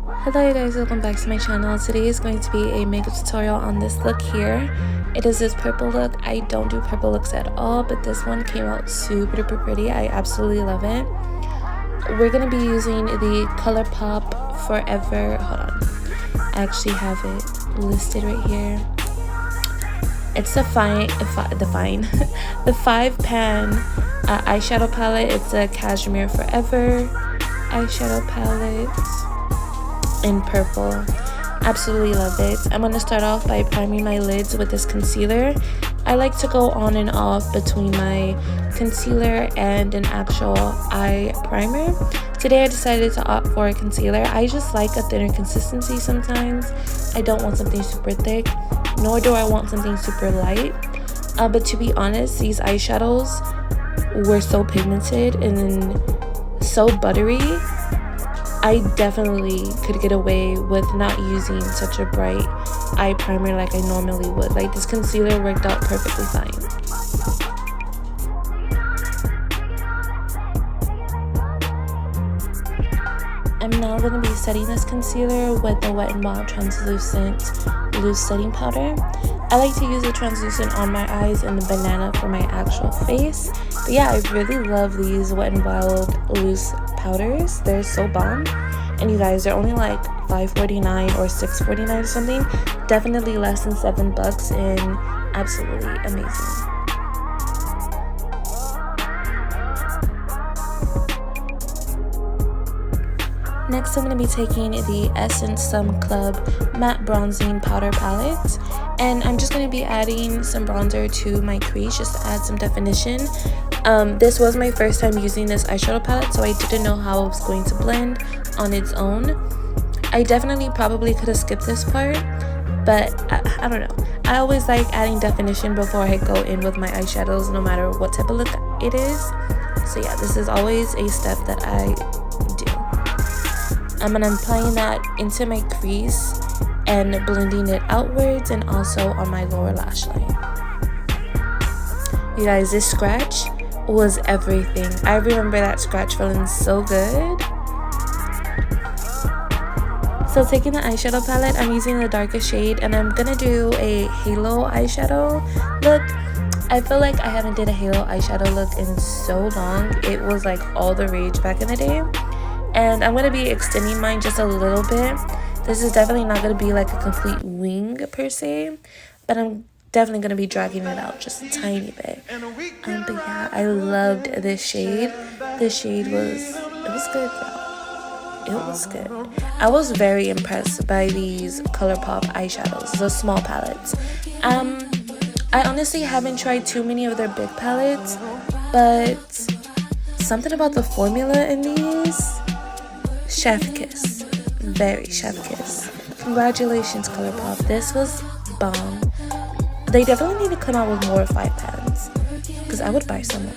Hello you guys, welcome back to my channel. Today is going to be a makeup tutorial on this look here. It is this purple look. I don't do purple looks at all, but this one came out super duper pretty. I absolutely love it. We're going to be using the ColourPop Forever. Hold on. I actually have it listed right here. It's the 5-pan eyeshadow palette. It's a Cashmere Forever eyeshadow palette in purple. Absolutely love it. I'm going to start off by priming my lids with this concealer. I like to go on and off between my concealer and an actual eye primer. Today I decided to opt for a concealer. I just like a thinner consistency sometimes. I don't want something super thick, nor do I want something super light. But to be honest, these eyeshadows were so pigmented and so buttery. I definitely could get away with not using such a bright eye primer like I normally would. Like, this concealer worked out perfectly fine. I'm now going to be setting this concealer with the Wet n Wild Translucent Loose Setting Powder. I like to use the translucent on my eyes and the banana for my actual face. But yeah, I really love these Wet n Wild loose powders. They're so bomb. And you guys, they're only like $5.49 or $6.49 or something. Definitely less than $7 and absolutely amazing. Next, I'm going to be taking the Essence Sun Club Matte Bronzing Powder Palette. And I'm just going to be adding some bronzer to my crease just to add some definition. This was my first time using this eyeshadow palette, so I didn't know how it was going to blend on its own. I definitely probably could have skipped this part, but I don't know. I always like adding definition before I go in with my eyeshadows, no matter what type of look it is. So yeah, this is always a step that I do. And I'm applying that into my crease and blending it outwards and also on my lower lash line. You guys, this scratch was everything. I remember that scratch feeling so good. So taking the eyeshadow palette, I'm using the darkest shade and I'm gonna do a halo eyeshadow look. I feel like I haven't did a halo eyeshadow look in so long. It was like all the rage back in the day. And I'm gonna be extending mine just a little bit. This is definitely not gonna be like a complete wing per se, but I'm definitely gonna be dragging it out just a tiny bit. But yeah, I loved this shade. This shade was good, y'all. It was good. I was very impressed by these ColourPop eyeshadows, the small palettes. I honestly haven't tried too many of their big palettes, but something about the formula in these, chef kiss. Very chef kiss. Congratulations, ColourPop. This was bomb. They definitely need to come out with more 5-pans, because I would buy some more.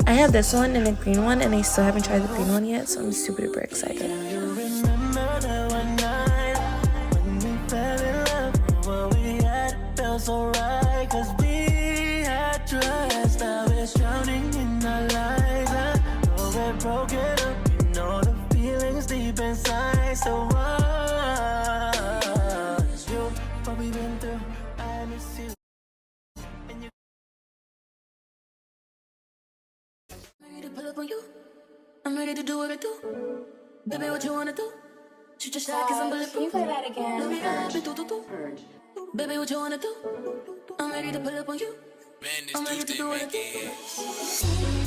I have this one and a green one, and I still haven't tried the green one yet, so I'm super duper excited. Pull up on you. I'm ready to do what I do. Baby, what you wanna do? Shoot your shot, cause I'm bulletproof. Can you play that again? Baby, what you wanna do? I'm ready to pull up on you. I'm ready to do what I do.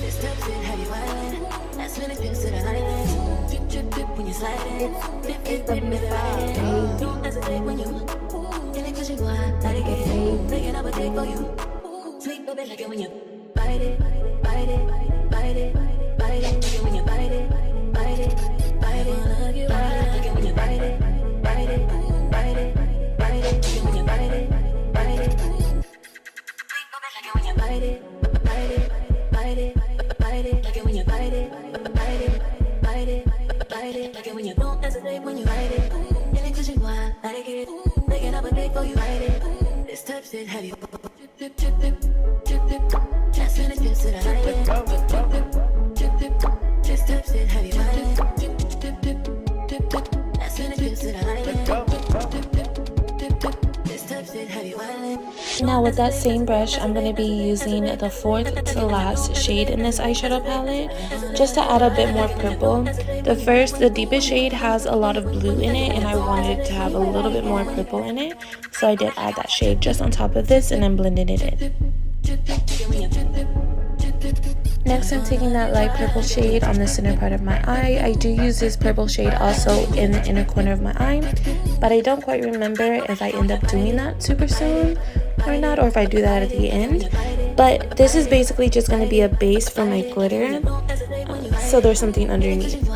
This type shit have you violent. Last minute pips to the island. Drip, drip, drip when you slide in. Dip, dip, dip, dip, right. Don't hesitate when you in it cause you go hot, let it get. Making up a day for you. Sweet baby, like it when you bite it, bite it, bite it, bite it. Like it when you bite it, bite it, bite it. Like it when you bite it, bite it, bite it, bite it. Like it when you bite it, bite it. Sweet baby, like it when you bite it, bite it, bite it, bite it. Like it when you bite it, bite it, bite it, bite it. Like it when you don't hesitate when you bite it. In it cause you want, let it get. Making up a day for you, bite it. This type shit have you drip, drip, drip, drip, drip. Last minute pips to the island. Drip, drip, drip, drip. This type shit have you violent. Drip, drip, drip, drip, drip. Last minute pips Now with that same brush, I'm going to be using the fourth to last shade in this eyeshadow palette just to add a bit more purple. The deepest shade has a lot of blue in it, and I wanted it to have a little bit more purple in it, so I did add that shade just on top of this and then blended it in. Next, I'm taking that light purple shade on the center part of my eye. I do use this purple shade also in the inner corner of my eye, but I don't quite remember if I end up doing that super soon or not, or if I do that at the end. But this is basically just going to be a base for my glitter, so there's something underneath.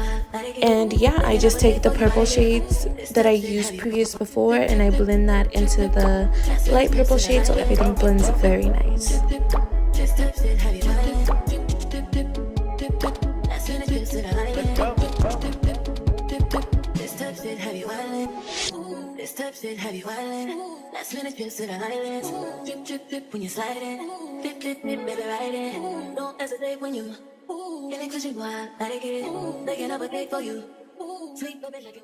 And yeah, I just take the purple shades that I used before and I blend that into the light purple shade so everything blends very nice. Heavy wildin', last minute trips to the islands. Drip, drip, drip when you sliding. Dip, dip, dip, baby, ride it. Don't hesitate when you getting cushion wild. I like it, making up a day for you. Sweet baby, like it.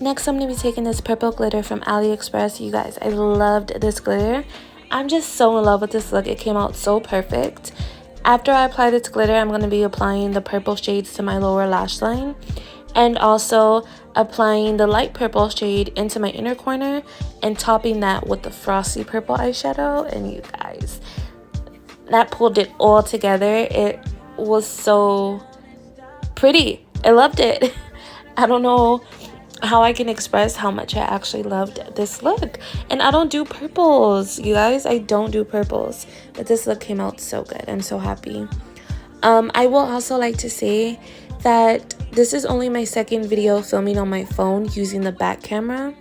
Next, I'm going to be taking this purple glitter from AliExpress. You guys, I loved this glitter. I'm just so in love with this look. It came out so perfect. After I apply this glitter, I'm going to be applying the purple shades to my lower lash line. And also applying the light purple shade into my inner corner and topping that with the frosty purple eyeshadow. And you guys, that pulled it all together. It was so pretty. I loved it. I don't know how I can express how much I actually loved this look. And I don't do purples, you guys. I don't do purples, but this look came out so good. I'm so happy. I will also like to say that this is only my second video filming on my phone using the back camera.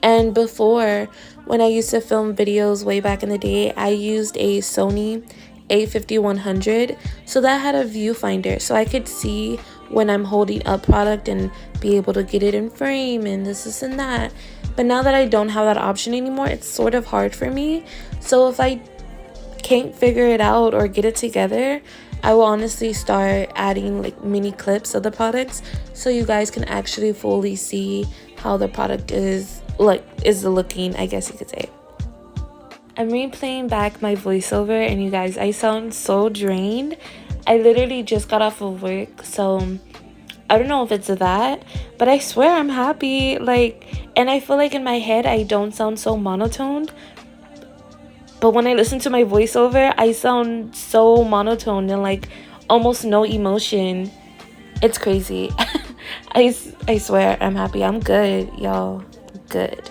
And before, when I used to film videos way back in the day, I used a Sony a5100, so that had a viewfinder, so I could see when I'm holding up product and be able to get it in frame and this and that. But now that I don't have that option anymore, it's sort of hard for me. So if I can't figure it out or get it together, I will honestly start adding like mini clips of the products so you guys can actually fully see how the product is looking, I guess you could say. I'm replaying back my voiceover, and you guys, I sound so drained. I literally just got off of work, so I don't know if it's that, but I swear I'm happy. And I feel like in my head I don't sound so monotoned, but when I listen to my voiceover, I sound so monotone and like almost no emotion. It's crazy. I swear I'm happy. I'm good, y'all. Good.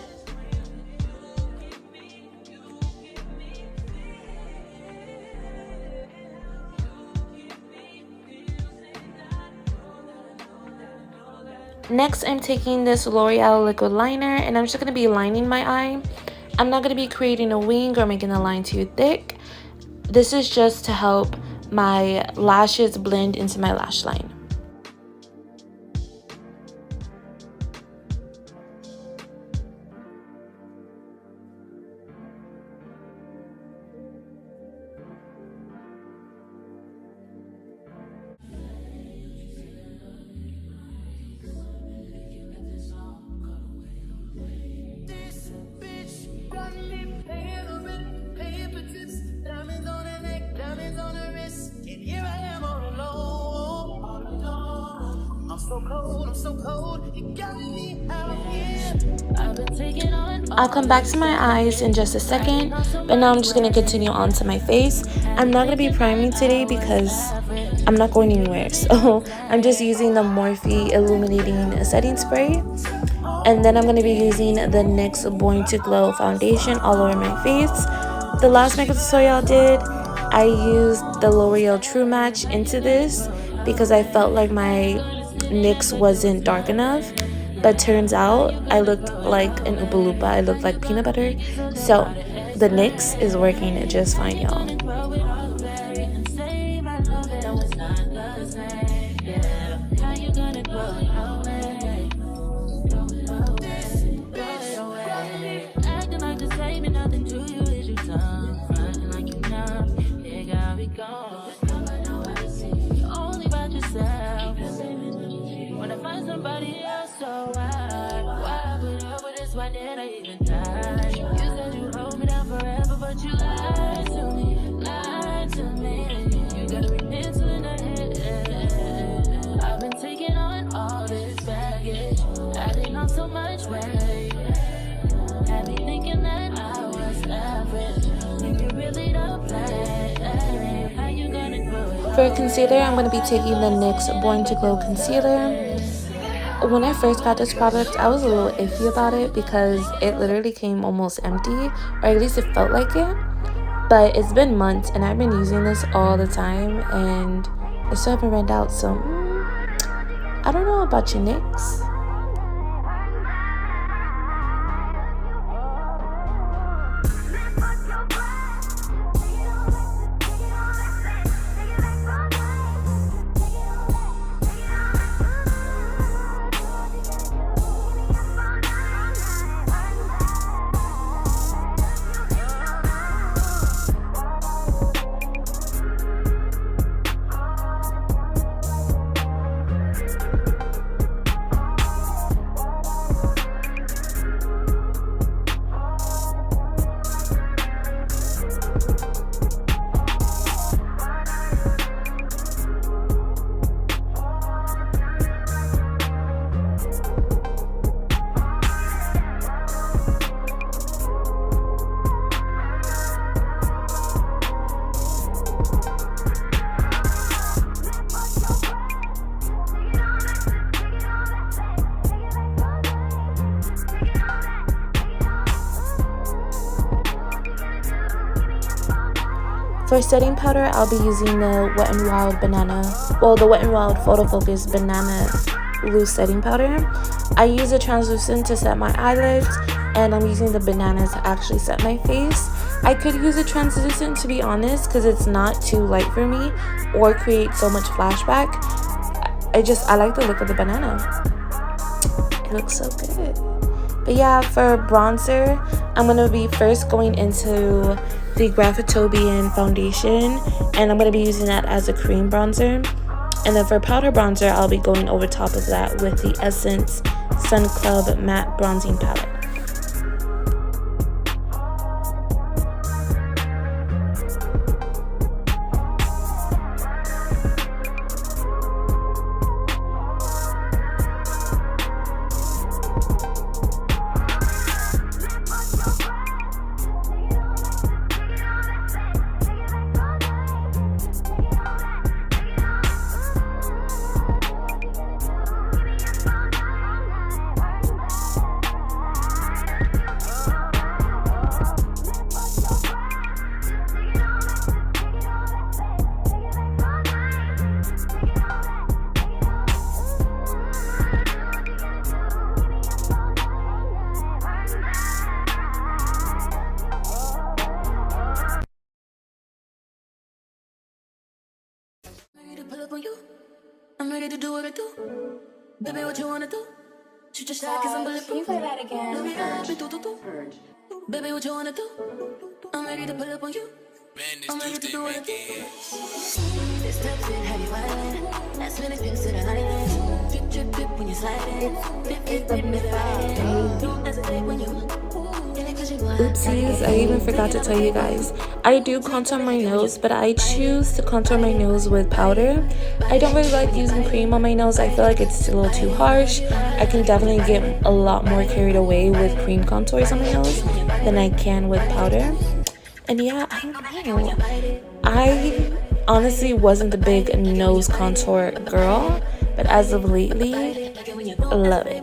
Next, I'm taking this L'Oreal liquid liner, and I'm just going to be lining my eye. I'm not going to be creating a wing or making the line too thick. This is just to help my lashes blend into my lash line. I'll come back to my eyes in just a second, but now I'm just going to continue on to my face. I'm not going to be priming today because I'm not going anywhere, so I'm just using the Morphe Illuminating Setting Spray. And then I'm going to be using the NYX Born to Glow foundation all over my face. The last makeup tutorial I did, I used the L'Oreal True Match into this because I felt like my NYX wasn't dark enough. But turns out I looked like an Oompa Loompa. I looked like peanut butter. So the NYX is working just fine, y'all. Somebody else, so why put up with this? Why did I even die? You said you hold me down forever, but you lied to me, lied to me. You gotta repent to in the head. I've been taking on all this baggage, adding on so much weight. Had me thinking that I was average, and you really don't play. How you gonna grow? For concealer, I'm going to be taking the NYX Born to Glow concealer. When I first got this product, I was a little iffy about it because it literally came almost empty, or at least it felt like it. But it's been months and I've been using this all the time and I still haven't run out, so I don't know about you, NYX. For setting powder, I'll be using the Wet n Wild the Wet n Wild Photo Focus Banana Loose Setting Powder. I use a translucent to set my eyelids, and I'm using the banana to actually set my face. I could use a translucent, to be honest, because it's not too light for me or create so much flashback. I like the look of the banana. It looks so good. But yeah, for bronzer, I'm going to be first going into the Graphitobian foundation, and I'm going to be using that as a cream bronzer. And then for powder bronzer, I'll be going over top of that with the Essence Sun Club Matte Bronzing Palette. I'm ready to do what I do. Baby, what you wanna do? Shoot your shot, cause I'm bulletproof. Can you play that again? Baby, what you wanna do? I'm ready to pull up on you. I'm ready to do what I do. This type of shit have you violent. That's when it pips to the Eyeliner. Drip, drip, drip when you slide it. Dip, dip, dip, dip, dip. Don't hesitate when you Oopsies, I even forgot to tell you guys. I do contour my nose, but I choose to contour my nose with powder. I don't really like using cream on my nose. I feel like it's a little too harsh. I can definitely get a lot more carried away with cream contours on my nose than I can with powder. And yeah, I don't know. I honestly wasn't the big nose contour girl, but as of lately, I love it.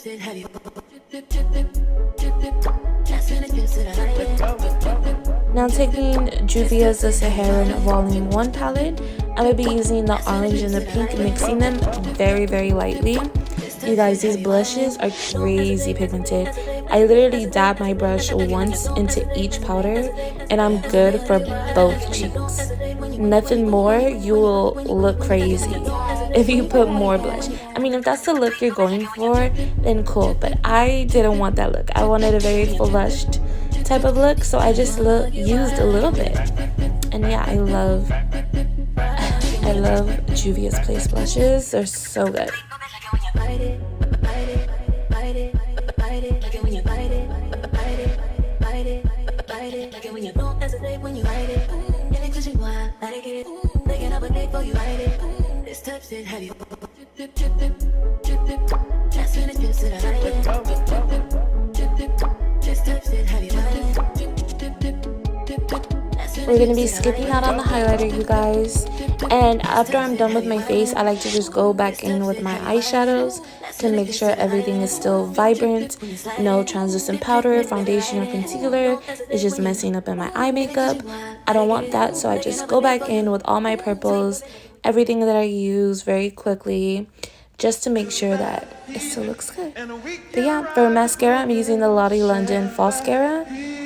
steps in heavy. Drip, drip, drip, drip, drip. That's when it gets to the highlight. Now taking Juvia's The Saharan Volume 1 palette, I'm going to be using the orange and the pink, mixing them very, very lightly. You guys, these blushes are crazy pigmented. I literally dab my brush once into each powder and I'm good for both cheeks. Nothing more, you will look crazy if you put more blush. I mean, if that's the look you're going for, then cool. But I didn't want that look. I wanted a very flushed type of look, so I just used a little bit. And yeah, I love Juvia's Place blushes. They're so good. We're going to be skipping out on the highlighter, you guys. And after I'm done with my face, I like to just go back in with my eyeshadows to make sure everything is still vibrant. No translucent powder, foundation, or concealer is just messing up in my eye makeup. I don't want that, so I just go back in with all my purples, everything that I use very quickly, just to make sure that it still looks good. But yeah, for mascara, I'm using the Lottie London Falscara.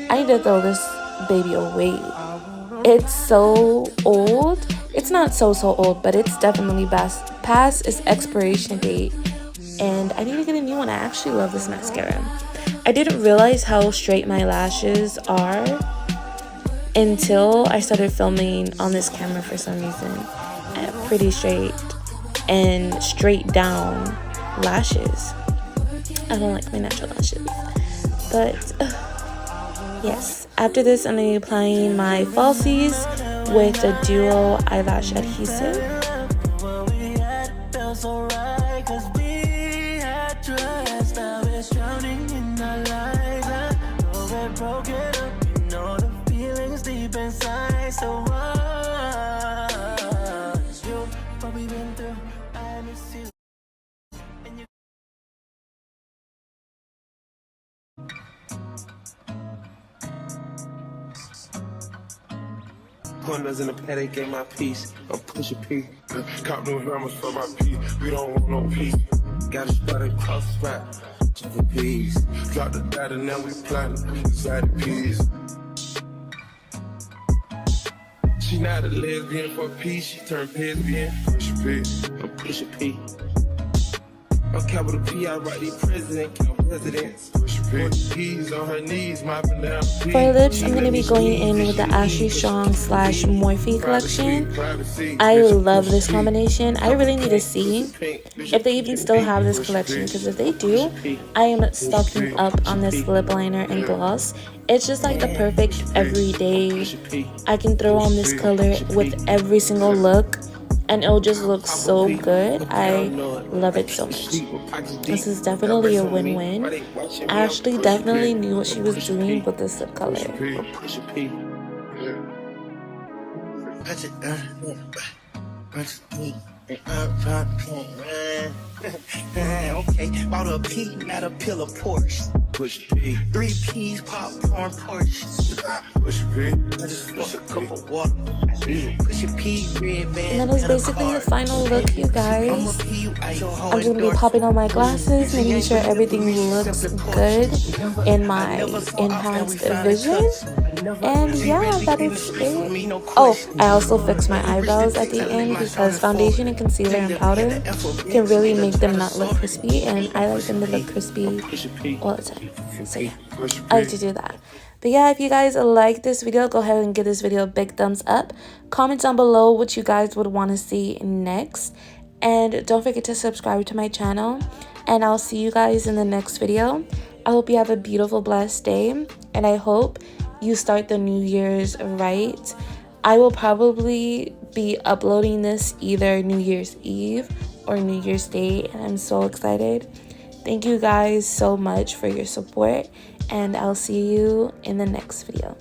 I need to throw this baby away. It's so old. It's not so old, but it's definitely past its expiration date, and I need to get a new one. I actually love this mascara. I didn't realize how straight my lashes are until I started filming on this camera for some reason. I have pretty straight and straight down lashes. I don't like my natural lashes, but yes. After this, I'm going to be applying my falsies with the Duo Eyelash Adhesive. Corners in the paddock, get my piece. I'm pushing P. Cop new hammers for my P. We don't want no peace. Got a spot across the spot. Just a piece. Drop the data, now we planning. Inside the peas. She not a lesbian for peace. She turned lesbian. Push P. I'm pushing P. I'm capital P. I write the president. Count presidents. P's on her knees, mopping down. For lips, I'm going to be going in with the Ashley Strong / Morphe collection. I love this combination. I really need to see if they even still have this collection, because if they do, I am stocking up on this lip liner and gloss. It's just like the perfect everyday. I can throw on this color with every single look, and it'll just look so good. I love it so much. This is definitely a win-win. Ashley definitely knew what she was doing with this lip color. Okay, bought a P, not a pill of Porsche. Push P. 3 P's, popcorn, Porsche. Push P. I just want a cup of water. Push a P, red band. And that is basically the final look, you guys. I'm going to be popping on my glasses, making sure everything looks good in my enhanced vision. And yeah, that is it. Oh, I also fixed my eyebrows at the end, because foundation and concealer and powder can really make them not look crispy, and I like them to look crispy all the time. So yeah, I like to do that. But yeah, if you guys like this video, go ahead and give this video a big thumbs up. Comment down below what you guys would want to see next. And don't forget to subscribe to my channel. And I'll see you guys in the next video. I hope you have a beautiful, blessed day. And I hope you start the New Year's right. I will probably be uploading this either New Year's Eve or New Year's Day. And I'm so excited. Thank you guys so much for your support. And I'll see you in the next video.